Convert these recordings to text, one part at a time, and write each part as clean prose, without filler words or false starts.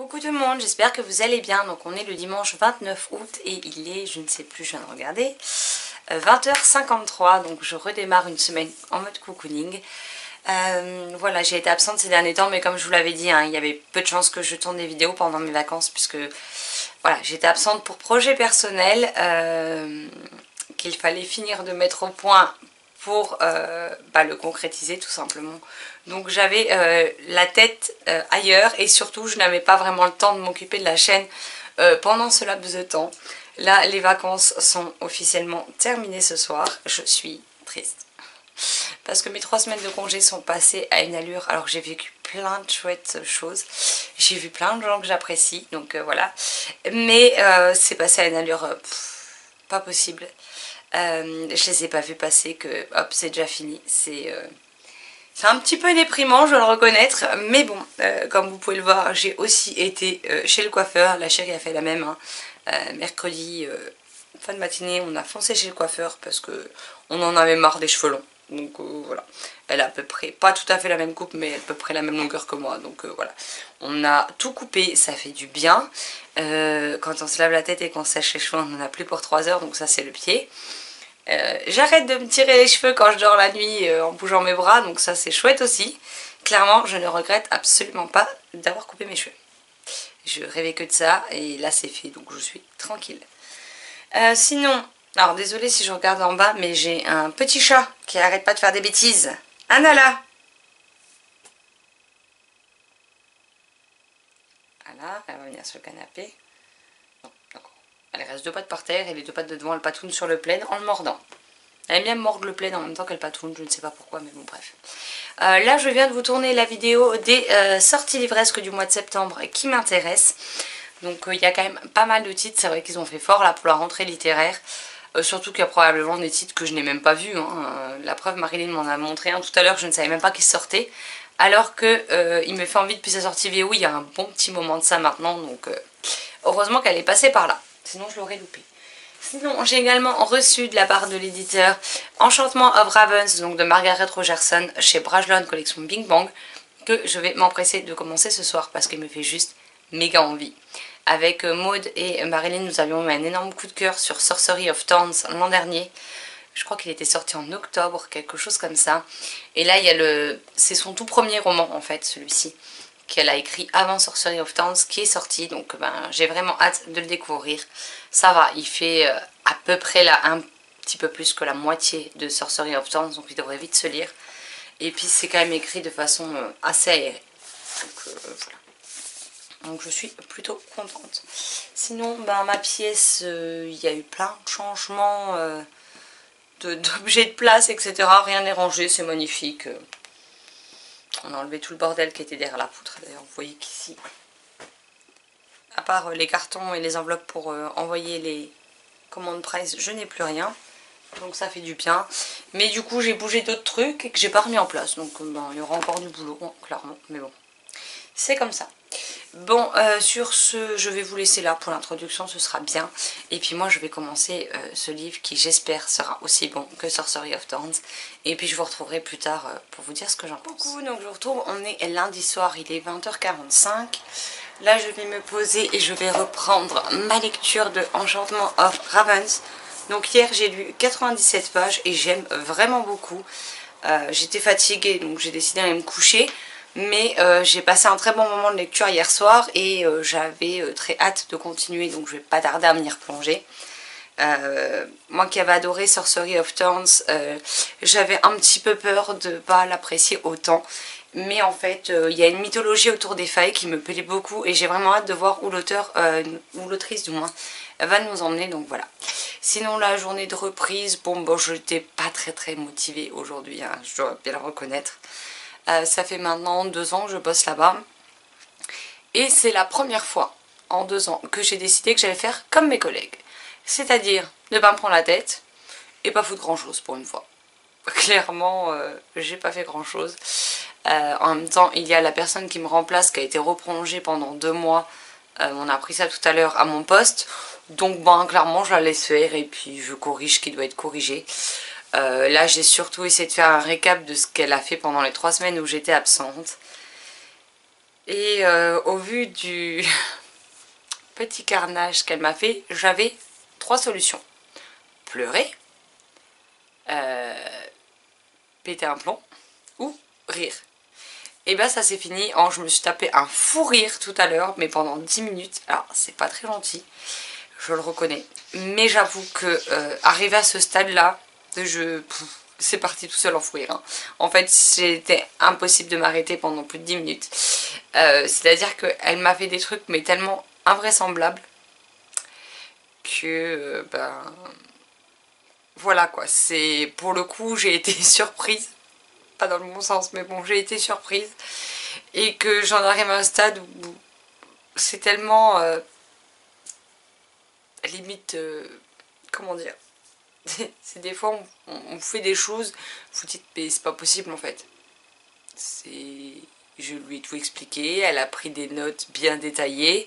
Coucou tout le monde, j'espère que vous allez bien. Donc on est le dimanche 29 août et il est, je ne sais plus, je viens de regarder, 20h53. Donc je redémarre une semaine en mode cocooning. Voilà, j'ai été absente ces derniers temps, mais comme je vous l'avais dit, hein, il y avait peu de chances que je tourne des vidéos pendant mes vacances, puisque voilà, j'étais absente pour projet personnel qu'il fallait finir de mettre au point pour le concrétiser tout simplement. Donc j'avais la tête ailleurs et surtout je n'avais pas vraiment le temps de m'occuper de la chaîne pendant ce laps de temps. Là les vacances sont officiellement terminées ce soir, je suis triste. Parce que mes 3 semaines de congé sont passées à une allure, alors j'ai vécu plein de chouettes choses, j'ai vu plein de gens que j'apprécie, donc voilà. Mais c'est passé à une allure pas possible. Je les ai pas vus passer que hop c'est déjà fini. C'est un petit peu déprimant, je dois le reconnaître, mais bon, comme vous pouvez le voir, j'ai aussi été chez le coiffeur. La chérie a fait la même, hein. Mercredi fin de matinée on a foncé chez le coiffeur parce que on en avait marre des cheveux longs. Donc voilà, elle a à peu près, pas tout à fait la même coupe, mais à peu près la même longueur que moi. Donc voilà, on a tout coupé, ça fait du bien. Quand on se lave la tête et qu'on sèche les cheveux, on n'en a plus pour 3 heures, donc ça c'est le pied. J'arrête de me tirer les cheveux quand je dors la nuit en bougeant mes bras, donc ça c'est chouette aussi. Clairement, je ne regrette absolument pas d'avoir coupé mes cheveux. Je rêvais que de ça, et là c'est fait, donc je suis tranquille. Sinon... Alors désolée si je regarde en bas, mais j'ai un petit chat qui arrête pas de faire des bêtises. Anala! Voilà, elle va venir sur le canapé. Non, d'accord. Elle reste 2 pattes par terre et les 2 pattes de devant, elle patoune sur le plaid en le mordant. Elle aime bien mordre le plaid en même temps qu'elle patoune, je ne sais pas pourquoi, mais bon bref. Là je viens de vous tourner la vidéo des sorties livresques du mois de septembre qui m'intéressent. Donc il y a quand même pas mal de titres, c'est vrai qu'ils ont fait fort là pour la rentrée littéraire. Surtout qu'il y a probablement des titres que je n'ai même pas vus. Hein. La preuve, Marilyn m'en a montré un tout à l'heure, je ne savais même pas qu'il sortait. Alors que il me fait envie depuis sa sortie VO, il y a un bon petit moment de ça maintenant. Donc heureusement qu'elle est passée par là. Sinon je l'aurais loupé. Sinon j'ai également reçu de la part de l'éditeur Enchantement of Ravens, donc de Margaret Rogerson chez Brajlon collection Bing Bang, que je vais m'empresser de commencer ce soir parce qu'il me fait juste méga envie. Avec Maud et Marilyn, nous avions eu un énorme coup de cœur sur Sorcery of Thorns l'an dernier. Je crois qu'il était sorti en octobre, quelque chose comme ça. Et là, il y a c'est son tout premier roman, en fait, celui-ci, qu'elle a écrit avant Sorcery of Thorns, qui est sorti. Donc, j'ai vraiment hâte de le découvrir. Ça va, il fait à peu près là, un petit peu plus que la moitié de Sorcery of Thorns, donc il devrait vite se lire. Et puis, c'est quand même écrit de façon assez aérée. Donc, voilà. Donc je suis plutôt contente. Sinon, ma pièce, il y a eu plein de changements d'objets de place, etc. Rien n'est rangé, c'est magnifique. On a enlevé tout le bordel qui était derrière la poutre. D'ailleurs, vous voyez qu'ici, à part les cartons et les enveloppes pour envoyer les commandes presse, je n'ai plus rien. Donc ça fait du bien. Mais du coup, j'ai bougé d'autres trucs et que j'ai pas remis en place. Donc il y aura encore du boulot, hein, clairement. Mais bon, c'est comme ça. Bon, sur ce, je vais vous laisser là pour l'introduction, ce sera bien. Et puis moi, je vais commencer ce livre qui, j'espère, sera aussi bon que Sorcery of Thorns. Et puis je vous retrouverai plus tard pour vous dire ce que j'en pense. Coucou, donc je vous retrouve, on est lundi soir, il est 20h45. Là, je vais me poser et je vais reprendre ma lecture de Enchantement of Ravens. Donc hier, j'ai lu 97 pages et j'aime vraiment beaucoup. J'étais fatiguée, donc j'ai décidé d'aller me coucher. Mais j'ai passé un très bon moment de lecture hier soir et j'avais très hâte de continuer, donc je vais pas tarder à m'y replonger. Moi qui avais adoré Sorcery of Thorns, j'avais un petit peu peur de ne pas l'apprécier autant. Mais en fait, il y a une mythologie autour des failles qui me plaît beaucoup et j'ai vraiment hâte de voir où l'auteur, ou l'autrice du moins, va nous emmener, donc voilà. Sinon la journée de reprise, bon je n'étais pas très motivée aujourd'hui, hein, je dois bien le reconnaître. Ça fait maintenant 2 ans que je bosse là-bas. Et c'est la première fois en 2 ans que j'ai décidé que j'allais faire comme mes collègues. C'est-à-dire ne pas me prendre la tête et pas foutre grand-chose pour une fois. Clairement, j'ai pas fait grand-chose. En même temps, il y a la personne qui me remplace qui a été reprolongée pendant 2 mois. On a appris ça tout à l'heure à mon poste. Donc clairement, je la laisse faire et puis je corrige ce qui doit être corrigé. Là j'ai surtout essayé de faire un récap de ce qu'elle a fait pendant les 3 semaines où j'étais absente. Et au vu du petit carnage qu'elle m'a fait, j'avais 3 solutions. Pleurer, péter un plomb ou rire. Et ben ça s'est fini en je me suis tapé un fou rire tout à l'heure, mais pendant 10 minutes. Alors c'est pas très gentil, je le reconnais. Mais j'avoue que arrivé à ce stade-là, c'est parti tout seul en fou rire. Hein. En fait, c'était impossible de m'arrêter pendant plus de 10 minutes. C'est-à-dire qu'elle m'a fait des trucs mais tellement invraisemblables que voilà quoi. C'est pour le coup j'ai été surprise. Pas dans le bon sens, mais bon, j'ai été surprise. Et que j'en arrive à un stade où c'est tellement limite comment dire. C'est des fois on fait des choses, vous dites mais c'est pas possible en fait. Je lui ai tout expliqué, elle a pris des notes bien détaillées.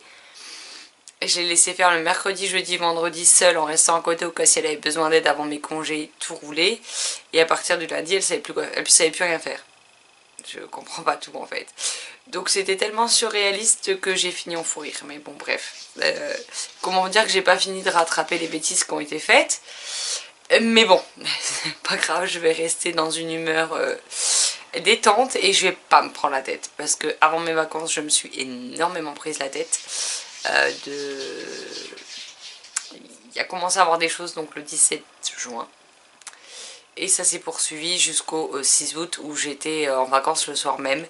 Je l'ai laissé faire le mercredi, jeudi, vendredi seule en restant à côté au cas si elle avait besoin d'aide avant mes congés, tout roulé. Et à partir du lundi, elle savait plus rien faire. Je comprends pas tout en fait. Donc c'était tellement surréaliste que j'ai fini en fou rire. Mais bon bref. Comment dire que j'ai pas fini de rattraper les bêtises qui ont été faites. Mais bon, pas grave, je vais rester dans une humeur détente et je vais pas me prendre la tête. Parce que avant mes vacances, je me suis énormément prise la tête. Il a commencé à avoir des choses donc le 17 juin. Et ça s'est poursuivi jusqu'au 6 août où j'étais en vacances le soir même.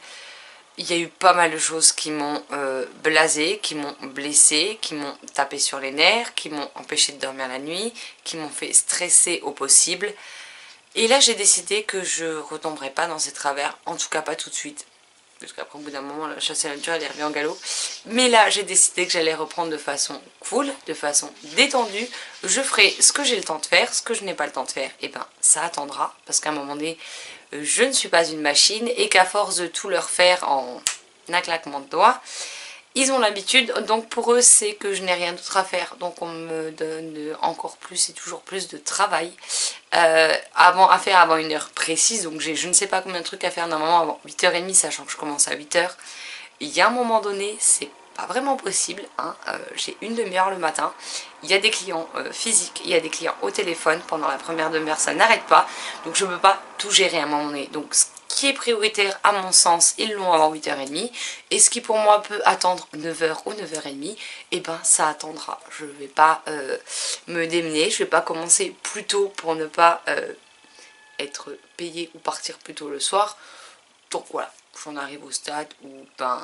Il y a eu pas mal de choses qui m'ont blasé, qui m'ont blessé, qui m'ont tapé sur les nerfs, qui m'ont empêché de dormir la nuit, qui m'ont fait stresser au possible. Et là j'ai décidé que je retomberai pas dans ces travers, en tout cas pas tout de suite. Parce qu'après au bout d'un moment la chasse à la nature elle est revenue en galop. Mais là j'ai décidé que j'allais reprendre de façon cool, de façon détendue. Je ferai ce que j'ai le temps de faire, ce que je n'ai pas le temps de faire, et ben ça attendra. Parce qu'à un moment donné, je ne suis pas une machine et qu'à force de tout leur faire en un claquement de doigts, ils ont l'habitude, donc pour eux c'est que je n'ai rien d'autre à faire, donc on me donne encore plus et toujours plus de travail à faire avant une heure précise, donc j'ai je ne sais pas combien de trucs à faire normalement avant 8h30, sachant que je commence à 8h. Il y a un moment donné, c'est pas vraiment possible, hein. J'ai une demi-heure le matin, il y a des clients physiques, il y a des clients au téléphone, pendant la première demi-heure ça n'arrête pas, donc je ne peux pas tout gérer à un moment donné, donc ce qui est prioritaire à mon sens, ils l'ont avant 8h30, et ce qui pour moi peut attendre 9h ou 9h30, et ben ça attendra, je ne vais pas me démener, je ne vais pas commencer plus tôt pour ne pas être payé ou partir plus tôt le soir, donc voilà, j'en arrive au stade où ben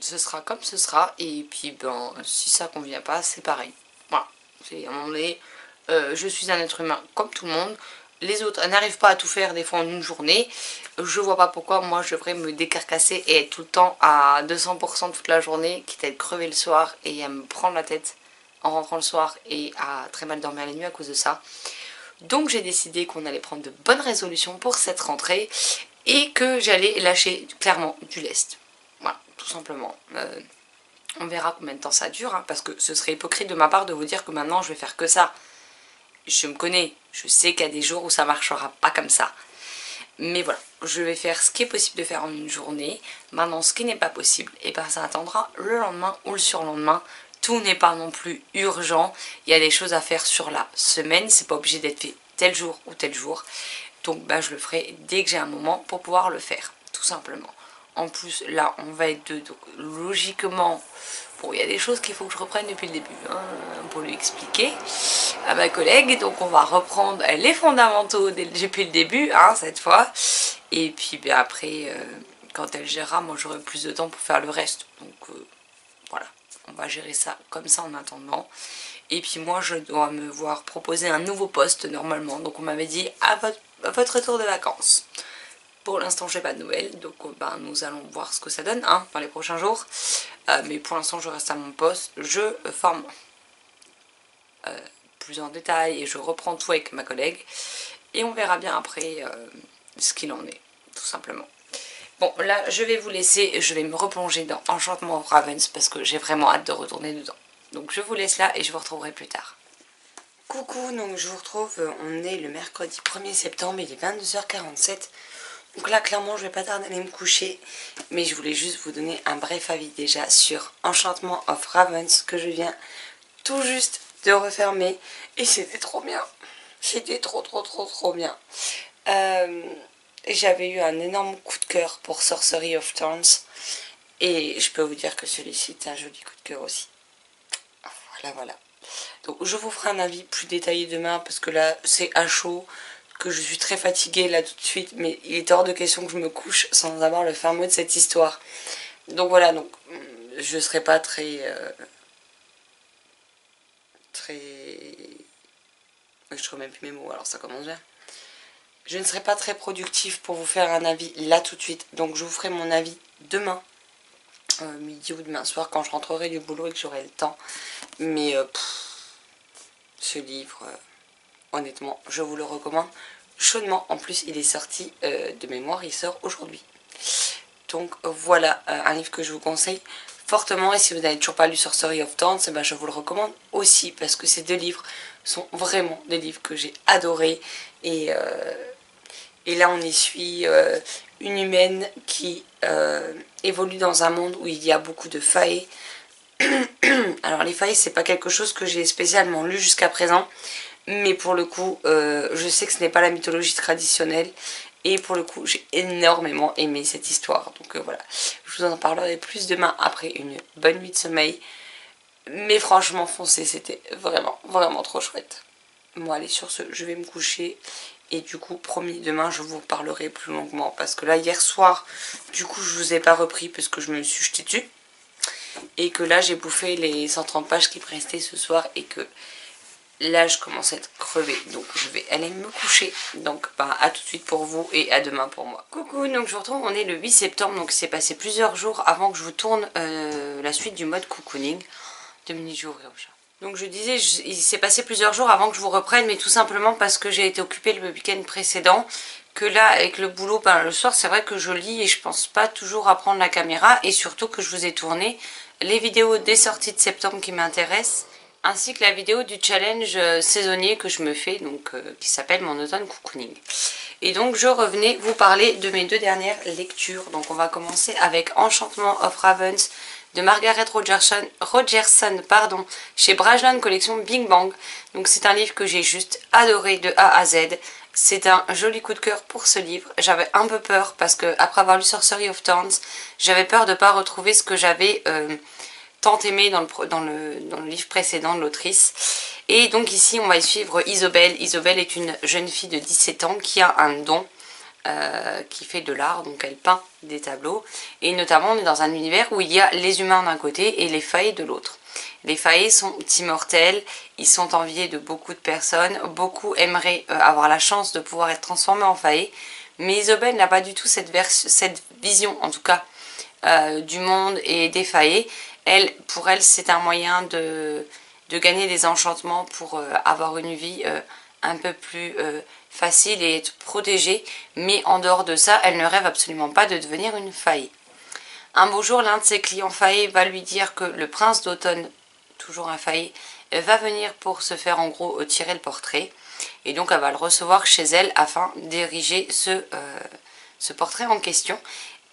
ce sera comme ce sera, et puis ben si ça convient pas c'est pareil, voilà, c'est à un moment donné, je suis un être humain comme tout le monde, les autres n'arrivent pas à tout faire des fois en une journée, je vois pas pourquoi moi je devrais me décarcasser et être tout le temps à 200% toute la journée, quitte à être crevé le soir et à me prendre la tête en rentrant le soir et à très mal dormir la nuit à cause de ça. Donc j'ai décidé qu'on allait prendre de bonnes résolutions pour cette rentrée et que j'allais lâcher clairement du lest. Voilà, tout simplement. On verra combien de temps ça dure, hein, parce que ce serait hypocrite de ma part de vous dire que maintenant je vais faire que ça. Je me connais, je sais qu'il y a des jours où ça marchera pas comme ça. Mais voilà, je vais faire ce qui est possible de faire en une journée. Maintenant, ce qui n'est pas possible, et ben ça attendra le lendemain ou le surlendemain. Tout n'est pas non plus urgent. Il y a des choses à faire sur la semaine. C'est pas obligé d'être fait tel jour ou tel jour. Donc ben, je le ferai dès que j'ai un moment pour pouvoir le faire, tout simplement. En plus, là, on va être deux. Donc logiquement, bon, il y a des choses qu'il faut que je reprenne depuis le début, hein, pour lui expliquer à ma collègue. Donc on va reprendre les fondamentaux depuis le début, hein, cette fois. Et puis ben, après, quand elle gérera, moi j'aurai plus de temps pour faire le reste. Donc voilà, on va gérer ça comme ça en attendant. Et puis moi je dois me voir proposer un nouveau poste normalement. Donc on m'avait dit à votre retour de vacances. Pour l'instant j'ai pas de nouvelles, donc ben, nous allons voir ce que ça donne, hein, dans les prochains jours. Mais pour l'instant je reste à mon poste, je forme plus en détail et je reprends tout avec ma collègue. Et on verra bien après ce qu'il en est, tout simplement. Bon, là je vais vous laisser, je vais me replonger dans Enchantement of Ravens parce que j'ai vraiment hâte de retourner dedans. Donc je vous laisse là et je vous retrouverai plus tard. Coucou, donc je vous retrouve, on est le mercredi 1er septembre, il est 22h47. Donc là clairement je vais pas tarder à aller me coucher, mais je voulais juste vous donner un bref avis déjà sur Enchantment of Ravens que je viens tout juste de refermer et c'était trop bien. C'était trop bien. J'avais eu un énorme coup de cœur pour Sorcery of Thorns et je peux vous dire que celui-ci est un joli coup de cœur aussi. Voilà. Donc je vous ferai un avis plus détaillé demain parce que là c'est à chaud, que je suis très fatiguée là tout de suite, mais il est hors de question que je me couche sans avoir le fin mot de cette histoire. Donc voilà, donc je serai pas très... Je trouve même plus mes mots, alors ça commence bien. Je ne serai pas très productive pour vous faire un avis là tout de suite, donc je vous ferai mon avis demain, midi ou demain soir, quand je rentrerai du boulot et que j'aurai le temps. Mais ce livre, honnêtement, je vous le recommande chaudement. En plus, il est sorti de mémoire, il sort aujourd'hui. Donc voilà, un livre que je vous conseille fortement. Et si vous n'avez toujours pas lu Sorcery of Thorns, ben, je vous le recommande aussi parce que ces deux livres sont vraiment des livres que j'ai adorés. Et là, on y suit une humaine qui évolue dans un monde où il y a beaucoup de failles. Alors les failles, c'est pas quelque chose que j'ai spécialement lu jusqu'à présent. Mais pour le coup, je sais que ce n'est pas la mythologie traditionnelle. Et pour le coup, j'ai énormément aimé cette histoire. Donc voilà, je vous en parlerai plus demain après une bonne nuit de sommeil. Mais franchement, foncez, c'était vraiment trop chouette. Bon allez, sur ce, je vais me coucher. Et du coup, promis, demain, je vous parlerai plus longuement. Parce que là, hier soir, du coup, je vous ai pas repris parce que je me suis jetée dessus. Et que là, j'ai bouffé les 130 pages qui me restaient ce soir. Et que là je commence à être crevée, donc je vais aller me coucher. Donc bah, à tout de suite pour vous et à demain pour moi. Coucou, donc je vous retrouve, on est le 8 septembre, donc c'est passé plusieurs jours avant que je vous tourne la suite du mode cocooning. 2 minutes, je vais ouvrir au chat. Donc je disais, il s'est passé plusieurs jours avant que je vous reprenne, mais tout simplement parce que j'ai été occupée le week-end précédent. Que là, avec le boulot, ben, le soir, c'est vrai que je lis et je pense pas toujours à prendre la caméra. Et surtout que je vous ai tourné les vidéos des sorties de septembre qui m'intéressent, ainsi que la vidéo du challenge saisonnier que je me fais, donc qui s'appelle mon automne cocooning. Et donc je revenais vous parler de mes deux dernières lectures. Donc on va commencer avec Enchantment of Ravens de Margaret Rogerson pardon, chez Brajlon Collection Big Bang. Donc c'est un livre que j'ai juste adoré de A à Z. C'est un joli coup de cœur pour ce livre. J'avais un peu peur parce que après avoir lu Sorcery of Thorns, j'avais peur de ne pas retrouver ce que j'avais tant aimé dans le livre précédent de l'autrice. Et donc ici on va y suivre Isobel. Isobel est une jeune fille de 17 ans qui a un don, qui fait de l'art, donc elle peint des tableaux. Et notamment on est dans un univers où il y a les humains d'un côté et les faillis de l'autre. Les faillis sont immortels, ils sont enviés de beaucoup de personnes, beaucoup aimeraient avoir la chance de pouvoir être transformés en faillis, mais Isobel n'a pas du tout cette vision, en tout cas, du monde et des faillis. Pour elle, c'est un moyen de gagner des enchantements pour avoir une vie un peu plus facile et être protégée, mais en dehors de ça, elle ne rêve absolument pas de devenir une faillie. Un beau jour, l'un de ses clients faillis va lui dire que le prince d'automne, toujours un failli, va venir pour se faire en gros tirer le portrait. Et donc elle va le recevoir chez elle afin d'ériger ce portrait en question.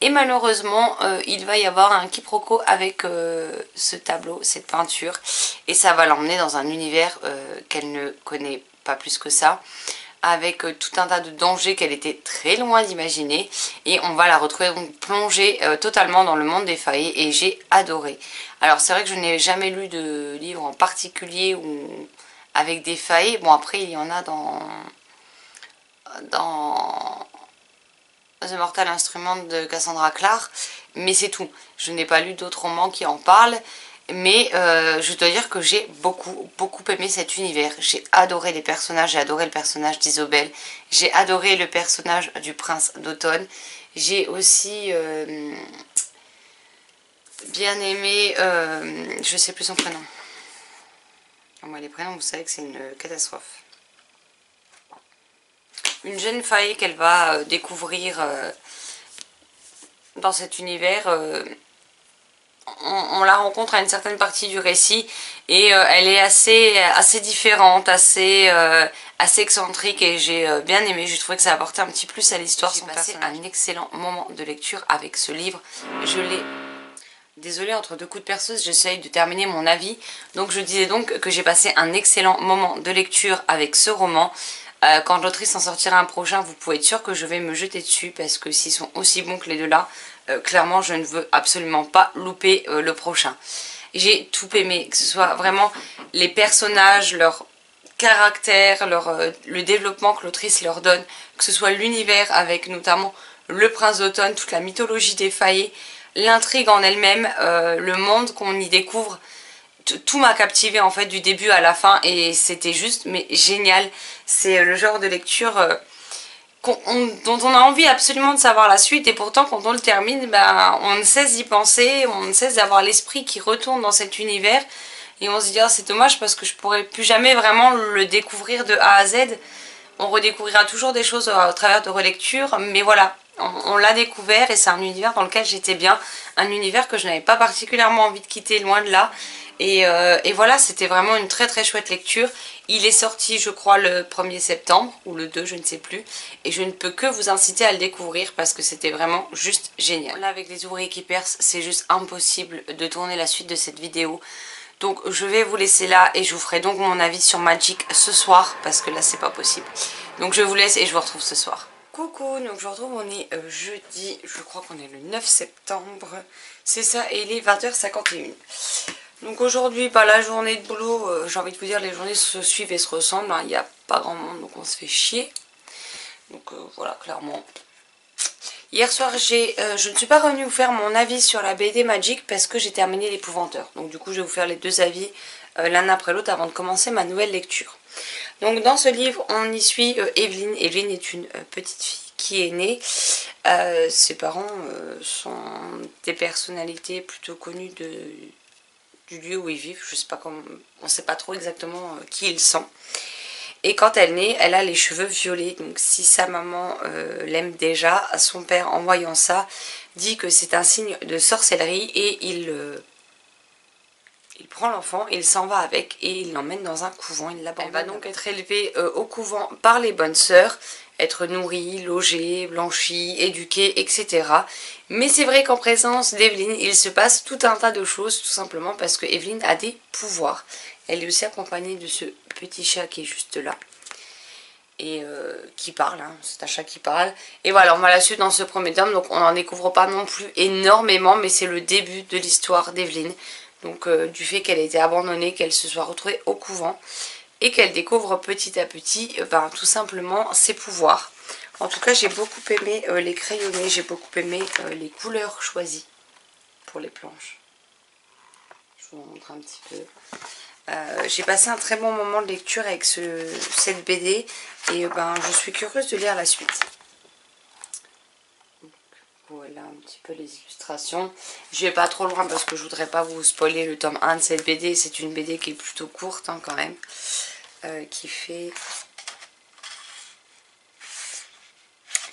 Et malheureusement, il va y avoir un quiproquo avec ce tableau, cette peinture. Et ça va l'emmener dans un univers qu'elle ne connaît pas plus que ça, avec tout un tas de dangers qu'elle était très loin d'imaginer. Et on va la retrouver donc plongée totalement dans le monde des faillis. Et j'ai adoré. Alors c'est vrai que je n'ai jamais lu de livre en particulier avec des faillis. Bon après il y en a dans The Mortal Instrument de Cassandra Clare, mais c'est tout. Je n'ai pas lu d'autres romans qui en parlent, mais je dois dire que j'ai beaucoup aimé cet univers. J'ai adoré les personnages, j'ai adoré le personnage d'Isobel, j'ai adoré le personnage du prince d'automne, j'ai aussi bien aimé, je sais plus son prénom. Moi les prénoms, vous savez que c'est une catastrophe. Une jeune faille qu'elle va découvrir dans cet univers on la rencontre à une certaine partie du récit et elle est assez différente, assez excentrique et j'ai bien aimé. J'ai trouvé que ça apportait un petit plus à l'histoire. J'ai passé un excellent moment de lecture avec ce livre. Je l'ai... Désolée, entre deux coups de perceuse, j'essaye de terminer mon avis. Donc je disais donc que j'ai passé un excellent moment de lecture avec ce roman. Quand l'autrice en sortira un prochain, vous pouvez être sûr que je vais me jeter dessus parce que s'ils sont aussi bons que les deux là, clairement je ne veux absolument pas louper le prochain. J'ai tout aimé, que ce soit vraiment les personnages, leur caractère, le développement que l'autrice leur donne, que ce soit l'univers avec notamment le prince d'automne, toute la mythologie des faillés, l'intrigue en elle-même, le monde qu'on y découvre. Tout m'a captivé en fait du début à la fin et c'était juste mais génial. C'est le genre de lecture dont on a envie absolument de savoir la suite et pourtant quand on le termine, ben, on ne cesse d'y penser, on ne cesse d'avoir l'esprit qui retourne dans cet univers et on se dit oh, c'est dommage parce que je pourrais plus jamais vraiment le découvrir de A à Z. On redécouvrira toujours des choses au travers de relectures, mais voilà, on l'a découvert et c'est un univers dans lequel j'étais bien, un univers que je n'avais pas particulièrement envie de quitter, loin de là. Et voilà, c'était vraiment une très très chouette lecture. Il est sorti je crois le 1er septembre ou le 2, je ne sais plus. Et je ne peux que vous inciter à le découvrir parce que c'était vraiment juste génial. Là avec les ouvriers qui percent, c'est juste impossible de tourner la suite de cette vidéo. Donc je vais vous laisser là et je vous ferai donc mon avis sur Magic ce soir parce que là c'est pas possible. Donc je vous laisse et je vous retrouve ce soir. Coucou, donc je vous retrouve, on est jeudi, je crois qu'on est le 9 septembre. C'est ça et il est 20h51. Donc aujourd'hui, pas la journée de boulot, j'ai envie de vous dire, les journées se suivent et se ressemblent. Hein. Il n'y a pas grand monde, donc on se fait chier. Donc voilà, clairement. Hier soir, je ne suis pas revenue vous faire mon avis sur la BD Magic parce que j'ai terminé l'épouvanteur. Donc du coup, je vais vous faire les deux avis l'un après l'autre avant de commencer ma nouvelle lecture. Donc dans ce livre, on y suit Evelyne. Evelyne est une petite fille qui est née. Ses parents sont des personnalités plutôt connues du lieu où ils vivent, je sais pas comment, on sait pas trop exactement qui ils sont. Et quand elle naît, elle a les cheveux violets, donc si sa maman l'aime déjà, son père en voyant ça dit que c'est un signe de sorcellerie et il prend l'enfant, il s'en va avec et il l'emmène dans un couvent, il l'abandonne. Elle va donc être élevée au couvent par les bonnes sœurs, être nourrie, logée, blanchie, éduquée, etc. Mais c'est vrai qu'en présence d'Evelyne, il se passe tout un tas de choses, tout simplement parce que Evelyne a des pouvoirs. Elle est aussi accompagnée de ce petit chat qui est juste là. Et qui parle, hein. C'est un chat qui parle. Et voilà, on va la suivre dans ce premier tome, donc on n'en découvre pas non plus énormément, mais c'est le début de l'histoire d'Evelyne. Donc du fait qu'elle ait été abandonnée, qu'elle se soit retrouvée au couvent et qu'elle découvre petit à petit tout simplement ses pouvoirs. En tout cas, j'ai beaucoup aimé les crayonnés, j'ai beaucoup aimé les couleurs choisies pour les planches. Je vous montre un petit peu. J'ai passé un très bon moment de lecture avec cette BD et je suis curieuse de lire la suite. Voilà un petit peu les illustrations. Je vais pas trop loin parce que je voudrais pas vous spoiler le tome 1 de cette BD. C'est une BD qui est plutôt courte hein, quand même. Qui fait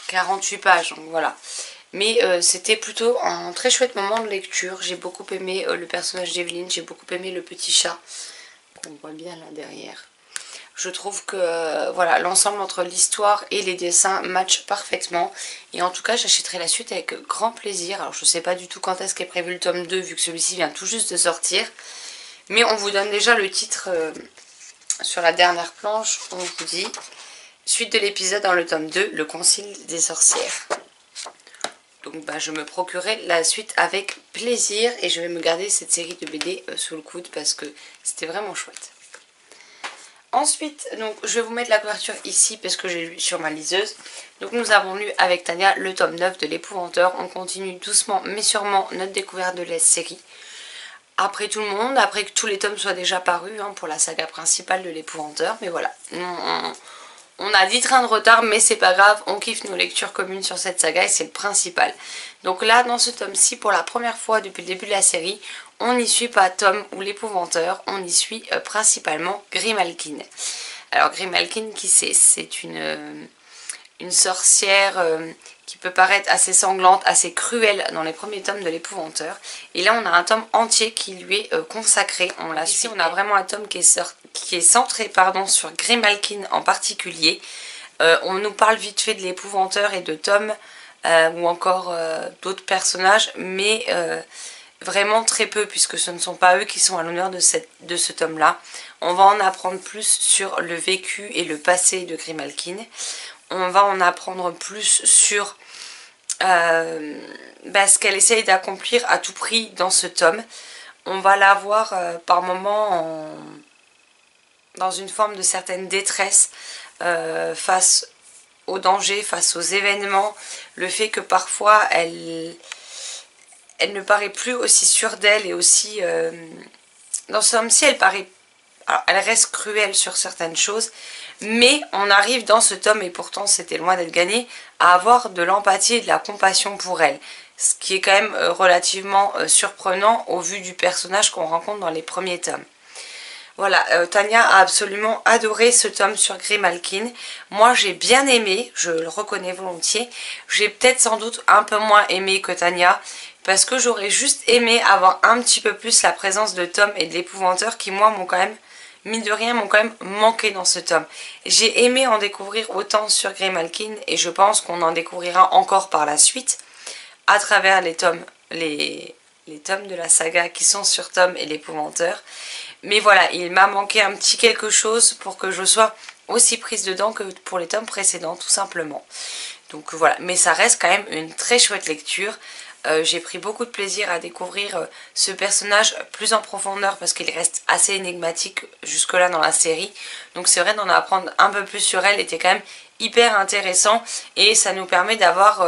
48 pages. Donc voilà. Mais c'était plutôt un très chouette moment de lecture. J'ai beaucoup aimé le personnage d'Evelyne. J'ai beaucoup aimé le petit chat. On voit bien là derrière. Je trouve que voilà, l'ensemble entre l'histoire et les dessins matchent parfaitement. Et en tout cas, j'achèterai la suite avec grand plaisir. Alors, je ne sais pas du tout quand est-ce qu'est prévu le tome 2, vu que celui-ci vient tout juste de sortir. Mais on vous donne déjà le titre sur la dernière planche. On vous dit, suite de l'épisode dans le tome 2, le concile des sorcières. Donc, je me procurerai la suite avec plaisir. Et je vais me garder cette série de BD sous le coude parce que c'était vraiment chouette. Ensuite, donc, je vais vous mettre la couverture ici parce que j'ai lu sur ma liseuse. Donc nous avons lu avec Tania le tome 9 de l'épouvanteur. On continue doucement mais sûrement notre découverte de la série. Après tout le monde, après que tous les tomes soient déjà parus hein, pour la saga principale de l'épouvanteur. Mais voilà, on a 10 trains de retard mais c'est pas grave. On kiffe nos lectures communes sur cette saga et c'est le principal. Donc là, dans ce tome-ci, pour la première fois depuis le début de la série, on n'y suit pas Tom ou l'épouvanteur, on y suit principalement Grimalkin. Alors Grimalkin, qui c'est une sorcière qui peut paraître assez sanglante, assez cruelle dans les premiers tomes de l'Épouvanteur. Et là on a un tome entier qui lui est consacré. Ici on a vraiment un tome qui est centré sur Grimalkin en particulier. On nous parle vite fait de l'Épouvanteur et de Tom ou encore d'autres personnages, mais vraiment très peu, puisque ce ne sont pas eux qui sont à l'honneur de ce tome-là. On va en apprendre plus sur le vécu et le passé de Grimalkin. On va en apprendre plus sur ce qu'elle essaye d'accomplir à tout prix dans ce tome. On va la voir par moments dans une forme de certaine détresse face aux dangers, face aux événements. Le fait que parfois elle ne paraît plus aussi sûre d'elle et aussi... dans ce tome-ci, elle paraît... Alors, elle reste cruelle sur certaines choses, mais on arrive dans ce tome, et pourtant c'était loin d'être gagné, à avoir de l'empathie et de la compassion pour elle. Ce qui est quand même relativement surprenant au vu du personnage qu'on rencontre dans les premiers tomes. Voilà, Tania a absolument adoré ce tome sur Grimalkin. Moi j'ai bien aimé, je le reconnais volontiers. J'ai peut-être sans doute un peu moins aimé que Tania, parce que j'aurais juste aimé avoir un petit peu plus la présence de Tom et de l'Épouvanteur qui moi m'ont quand même, mine de rien, m'ont quand même manqué dans ce tome. J'ai aimé en découvrir autant sur Grimalkin et je pense qu'on en découvrira encore par la suite à travers les tomes de la saga qui sont sur Tom et l'Épouvanteur. Mais voilà, il m'a manqué un petit quelque chose pour que je sois aussi prise dedans que pour les tomes précédents, tout simplement. Donc voilà, mais ça reste quand même une très chouette lecture. J'ai pris beaucoup de plaisir à découvrir ce personnage plus en profondeur parce qu'il reste assez énigmatique jusque là dans la série. Donc c'est vrai d'en apprendre un peu plus sur elle était quand même hyper intéressant et ça nous permet d'avoir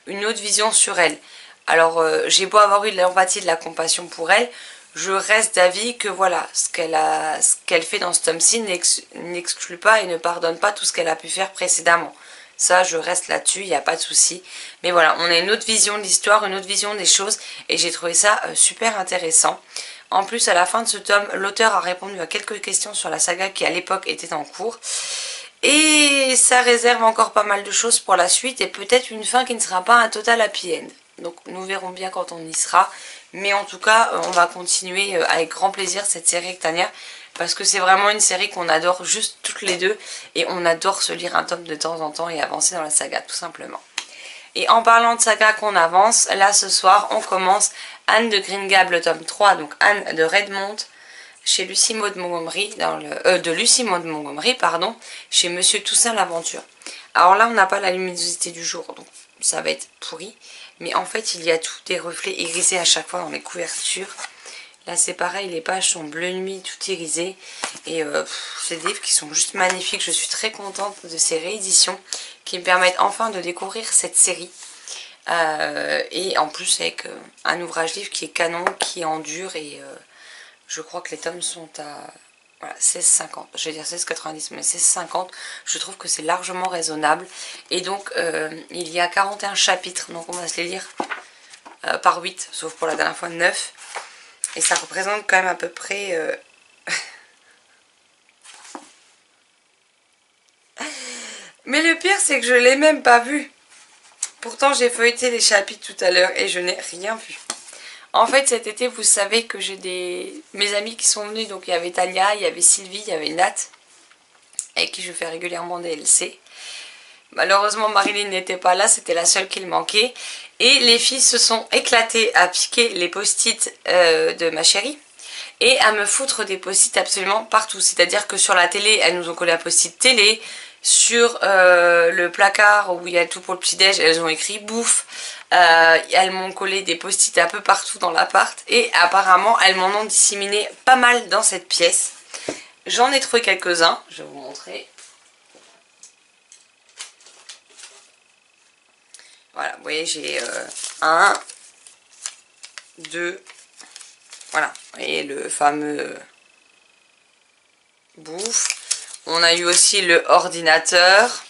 une autre vision sur elle. Alors j'ai beau avoir eu de l'empathie, de la compassion pour elle, je reste d'avis que voilà, ce qu'elle fait dans ce tome-ci n'exclut pas et ne pardonne pas tout ce qu'elle a pu faire précédemment. Ça, je reste là-dessus, il n'y a pas de souci. Mais voilà, on a une autre vision de l'histoire, une autre vision des choses. Et j'ai trouvé ça super intéressant. En plus, à la fin de ce tome, l'auteur a répondu à quelques questions sur la saga qui, à l'époque, était en cours. Et ça réserve encore pas mal de choses pour la suite. Et peut-être une fin qui ne sera pas un total happy end. Donc, nous verrons bien quand on y sera. Mais en tout cas, on va continuer avec grand plaisir cette série avec Tania. Parce que c'est vraiment une série qu'on adore juste toutes les deux. Et on adore se lire un tome de temps en temps et avancer dans la saga tout simplement. Et en parlant de saga qu'on avance, là ce soir on commence Anne de Green Gables tome 3. Donc Anne de Redmond chez Lucie Maud Montgomery. De Lucie Maud Montgomery, pardon. Chez Monsieur Toussaint l'Aventure. Alors là on n'a pas la luminosité du jour. Donc ça va être pourri. Mais en fait il y a tous des reflets irisés à chaque fois dans les couvertures. Là c'est pareil, les pages sont bleu nuit, tout irisé. Et c'est des livres qui sont juste magnifiques. Je suis très contente de ces rééditions qui me permettent enfin de découvrir cette série. Et en plus avec un ouvrage livre qui est canon, qui endure. Et je crois que les tomes sont à voilà, 16,50. Je vais dire 16,90 mais 16,50. Je trouve que c'est largement raisonnable. Et donc il y a 41 chapitres. Donc on va se les lire par 8, sauf pour la dernière fois 9. Et ça représente quand même à peu près... Mais le pire, c'est que je ne l'ai même pas vu. Pourtant, j'ai feuilleté les chapitres tout à l'heure et je n'ai rien vu. En fait, cet été, vous savez que j'ai mes amis qui sont venus. Donc, il y avait Tania, il y avait Sylvie, il y avait Nat, avec qui je fais régulièrement des LC. Malheureusement, Marilyn n'était pas là, c'était la seule qui le manquait. Et les filles se sont éclatées à piquer les post-it de ma chérie et à me foutre des post-it absolument partout. C'est-à-dire que sur la télé, elles nous ont collé un post-it télé. Sur le placard où il y a tout pour le petit-déj, elles ont écrit bouffe. Elles m'ont collé des post-it un peu partout dans l'appart. Et apparemment, elles m'en ont disséminé pas mal dans cette pièce. J'en ai trouvé quelques-uns, je vais vous montrer. Voilà, vous voyez, j'ai 1, 2, voilà, vous voyez le fameux bouffe. On a eu aussi le ordinateur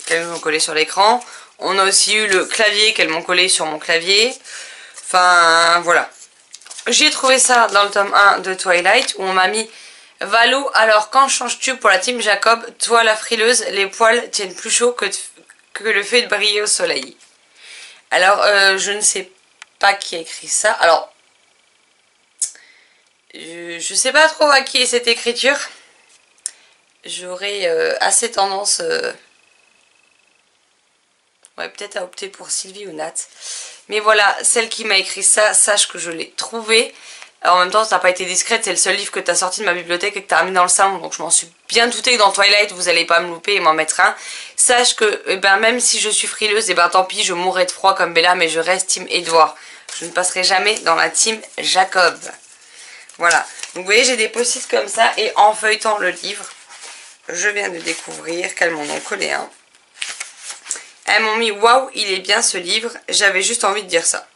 qu'elles m'ont collé sur l'écran. On a aussi eu le clavier qu'elles m'ont collé sur mon clavier. Enfin, voilà. J'ai trouvé ça dans le tome 1 de Twilight où on m'a mis Valou, alors quand changes-tu pour la team Jacob? Toi la frileuse, les poils tiennent plus chaud que que le fait de briller au soleil. Alors, je ne sais pas qui a écrit ça. Alors, je sais pas trop à qui est cette écriture. J'aurais assez tendance... ouais, peut-être à opter pour Sylvie ou Nat. Mais voilà, celle qui m'a écrit ça, sache que je l'ai trouvée. Alors, en même temps, ça n'a pas été discrète, c'est le seul livre que tu as sorti de ma bibliothèque et que tu as mis dans le salon. Donc je m'en suis bien doutée que dans Twilight, vous n'allez pas me louper et m'en mettre un. Sache que eh ben, même si je suis frileuse, eh ben, tant pis, je mourrai de froid comme Bella, mais je reste team Edouard. Je ne passerai jamais dans la team Jacob. Voilà. Donc vous voyez, j'ai des post-it comme ça et en feuilletant le livre, je viens de découvrir qu'elles m'en ont collé un. Elles m'ont mis « Waouh, il est bien ce livre ». J'avais juste envie de dire ça.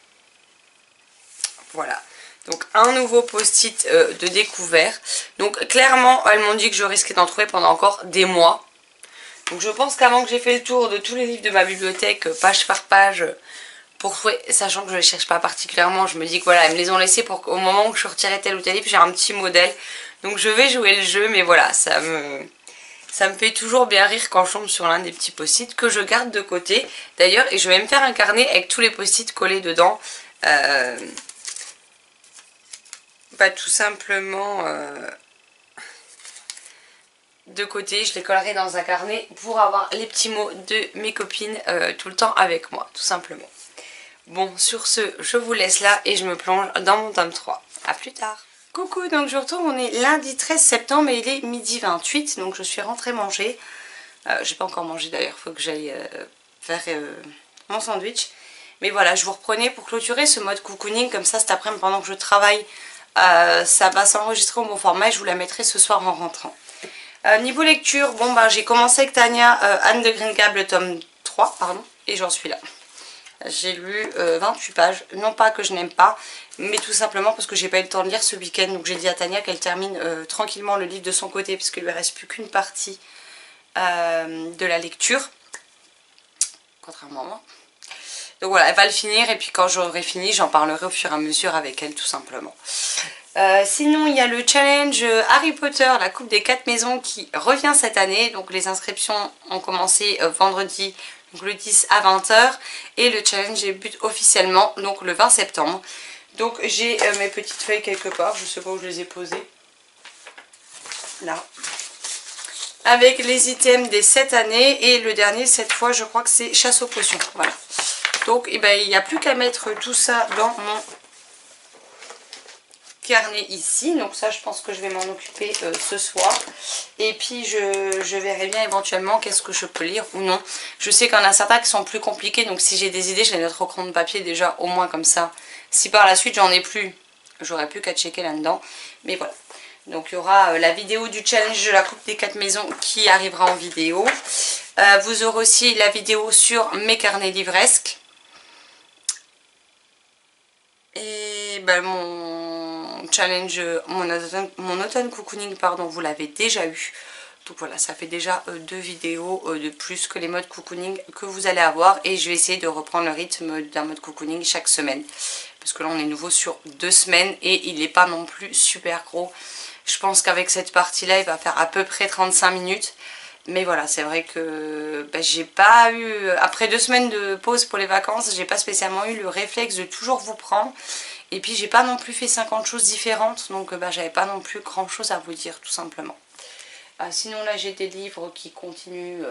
Voilà. Donc un nouveau post-it de découvert. Donc clairement, elles m'ont dit que je risquais d'en trouver pendant encore des mois. Donc je pense qu'avant que j'ai fait le tour de tous les livres de ma bibliothèque, page par page, pour trouver, sachant que je ne les cherche pas particulièrement, je me dis que voilà, elles me les ont laissés pour qu'au moment où je retirais tel ou tel livre, j'ai un petit modèle. Donc je vais jouer le jeu, mais voilà, ça me fait toujours bien rire quand je tombe sur l'un des petits post-it que je garde de côté. D'ailleurs, et je vais me faire un carnet avec tous les post-it collés dedans. Bah, tout simplement de côté, je les collerai dans un carnet pour avoir les petits mots de mes copines tout le temps avec moi, tout simplement. Bon, sur ce, je vous laisse là et je me plonge dans mon tome 3. A plus tard. Coucou, donc je retourne, on est lundi 13 septembre et il est midi 28, donc je suis rentrée manger. J'ai pas encore mangé d'ailleurs, il faut que j'aille faire mon sandwich. Mais voilà, je vous reprenais pour clôturer ce mode cocooning, comme ça cet après-midi pendant que je travaille, ça va s'enregistrer au bon format et je vous la mettrai ce soir en rentrant. Niveau lecture, bon bah j'ai commencé avec Tania, Anne de Green Gables, tome 3, pardon, et j'en suis là. J'ai lu 28 pages, non pas que je n'aime pas, mais tout simplement parce que j'ai pas eu le temps de lire ce week-end. Donc j'ai dit à Tania qu'elle termine tranquillement le livre de son côté, puisqu'il lui reste plus qu'une partie de la lecture, contrairement à moi. Donc voilà, elle va le finir et puis quand j'aurai fini, j'en parlerai au fur et à mesure avec elle tout simplement. Sinon, il y a le challenge Harry Potter, la coupe des 4 maisons qui revient cette année. Donc les inscriptions ont commencé vendredi, donc le 10 à 20 h. Et le challenge débute officiellement donc le 20 septembre. Donc j'ai mes petites feuilles quelque part, je sais pas où je les ai posées. Là. Avec les items des 7 années et le dernier cette fois je crois que c'est chasse aux potions. Voilà. Donc eh ben, il n'y a plus qu'à mettre tout ça dans mon carnet ici. Donc ça je pense que je vais m'en occuper ce soir. Et puis je verrai bien éventuellement qu'est-ce que je peux lire ou non. Je sais qu'il y en a certains qui sont plus compliqués. Donc si j'ai des idées, je les noterai au crayon de papier déjà au moins comme ça. Si par la suite j'en ai plus, j'aurai plus qu'à checker là-dedans. Mais voilà. Donc il y aura la vidéo du challenge de la coupe des 4 maisons qui arrivera en vidéo. Vous aurez aussi la vidéo sur mes carnets livresques. Et ben, mon challenge, mon automne cocooning, pardon, vous l'avez déjà eu. Donc voilà, ça fait déjà 2 vidéos de plus que les modes cocooning que vous allez avoir. Et je vais essayer de reprendre le rythme d'un mode cocooning chaque semaine. Parce que là on est nouveau sur 2 semaines et il n'est pas non plus super gros. Je pense qu'avec cette partie-là, il va faire à peu près 35 minutes. Mais voilà, c'est vrai que j'ai pas eu, après 2 semaines de pause pour les vacances, j'ai pas spécialement eu le réflexe de toujours vous prendre. Et puis j'ai pas non plus fait 50 choses différentes, donc j'avais pas non plus grand chose à vous dire tout simplement. Sinon là j'ai des livres qui continuent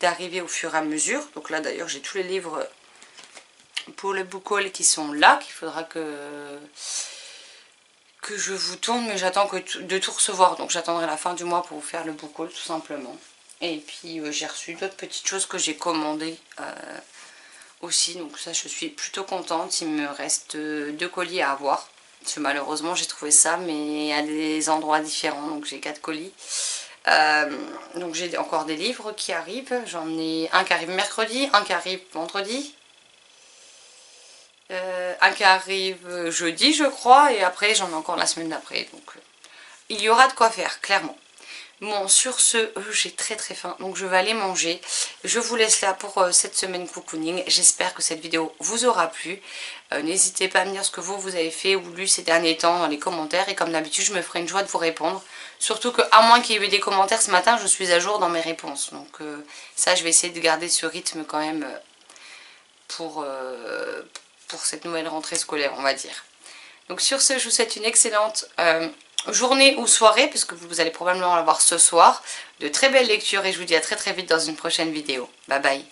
d'arriver au fur et à mesure. Donc là d'ailleurs j'ai tous les livres pour le book haul qui sont là, qu'il faudra que je vous tourne, mais j'attends de tout recevoir. Donc j'attendrai la fin du mois pour vous faire le book haul tout simplement. Et puis j'ai reçu d'autres petites choses que j'ai commandées aussi. Donc ça je suis plutôt contente. Il me reste 2 colis à avoir. Parce que malheureusement j'ai trouvé ça mais à des endroits différents. Donc j'ai 4 colis. Donc j'ai encore des livres qui arrivent. J'en ai un qui arrive mercredi, un qui arrive vendredi. Un qui arrive jeudi je crois. Et après j'en ai encore la semaine d'après. Donc il y aura de quoi faire clairement. Bon, sur ce, j'ai très faim, donc je vais aller manger. Je vous laisse là pour cette semaine cocooning. J'espère que cette vidéo vous aura plu. N'hésitez pas à me dire ce que vous avez fait ou lu ces derniers temps dans les commentaires. Et comme d'habitude, je me ferai une joie de vous répondre. Surtout qu'à moins qu'il y ait eu des commentaires ce matin, je suis à jour dans mes réponses. Donc ça, je vais essayer de garder ce rythme quand même pour cette nouvelle rentrée scolaire, on va dire. Donc sur ce, je vous souhaite une excellente journée ou soirée, puisque vous allez probablement l'avoir ce soir. De très belles lectures et je vous dis à très vite dans une prochaine vidéo. Bye bye.